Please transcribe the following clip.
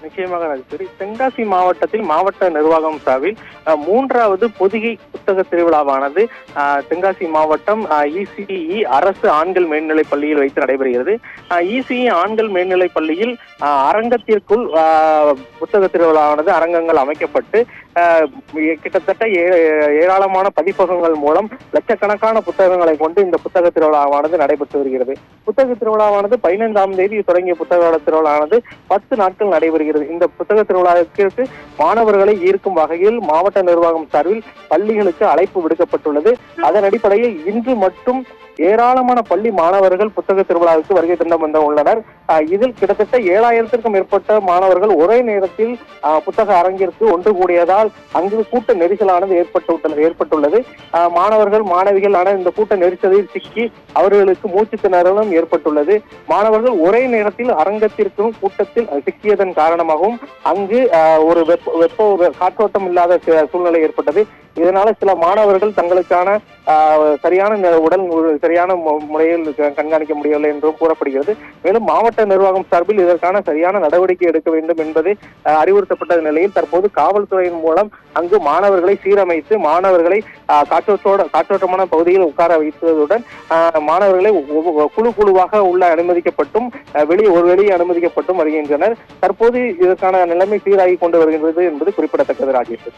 நிச்சயமாக ராஜேஸ்வரி. தென்காசி மாவட்டத்தில் மாவட்ட நிர்வாகம் சார்பில் மூன்றாவது பொதிகை புத்தக திருவிழாவானது தென்காசி மாவட்டம் இசிஇ அரசு ஆண்கள் மேல்நிலைப் பள்ளியில் வைத்து நடைபெறுகிறது. இசிஇ ஆண்கள் மேல்நிலைப் பள்ளியில் அரங்கத்திற்குள் புத்தக திருவிழாவானது அரங்கங்கள் அமைக்கப்பட்டு கிட்டத்தட்ட ஏராளமான பதிப்பகங்கள் மூலம் லட்சக்கணக்கான புத்தகங்களை கொண்டு இந்த புத்தக திருவிழாவானது நடைபெற்று வருகிறது. புத்தக திருவிழாவானது 15ஆம் தேதி தொடங்கிய புத்தக திருவிழாவானது 10 நாட்கள் நடைபெறுகிறது. இந்த புத்தக திருவிழாவிற்கு மாணவர்களை ஈர்க்கும் வகையில் மாவட்ட நிர்வாகம் சார்பில் பள்ளிகளுக்கு அழைப்பு விடுக்கப்பட்டுள்ளது. அதன் அடிப்படையில் இன்று மட்டும் ஏராளமான பள்ளி மாணவர்கள் புத்தக திருவிழாவுக்கு வருகை தந்து உள்ளனர். இதில் கிட்டத்தட்ட 7000த்திற்கும் மேற்பட்ட மாணவர்கள் ஒரே நேரத்தில் புத்தக அரங்கிற்கு ஒன்று கூடியதால் அங்கு கூட்ட நெரிசலானது ஏற்பட்டுள்ளது. மாணவர்கள் மாணவிகளான இந்த கூட்ட நெரிசலில் சிக்கி அவர்களுக்கு மூச்சு திணறலும் ஏற்பட்டுள்ளது. மாணவர்கள் ஒரே நேரத்தில் அரங்கத்திற்கும் கூட்டத்தில் சிக்கியதன் காரணமாகவும் அங்கு ஒரு காற்றோட்டம் இல்லாத சூழ்நிலை ஏற்பட்டது. இதனால சில மாணவர்கள் தங்களுக்கான சரியான முறையில் கண்காணிக்க முடியவில்லை என்றும் கூறப்படுகிறது. மேலும் மாவட்ட நிர்வாகம் சார்பில் இதற்கான சரியான நடவடிக்கை எடுக்க வேண்டும் என்பது அறிவுறுத்தப்பட்ட நிலையில் தற்போது காவல்துறையின் மூலம் அங்கு மாணவர்களை சீரமைத்து மாணவர்களை காற்றோட்டமான பகுதியில் உட்கார வைத்ததுடன் மாணவர்களை குழுவாக உள்ள அனுமதிக்கப்பட்டும் வெளியே அனுமதிக்கப்பட்டும் வருகின்றனர். தற்போது இதற்கான நிலைமை சீராகி கொண்டு வருகின்றது என்பது குறிப்பிடத்தக்கது. ராஜேஷ்.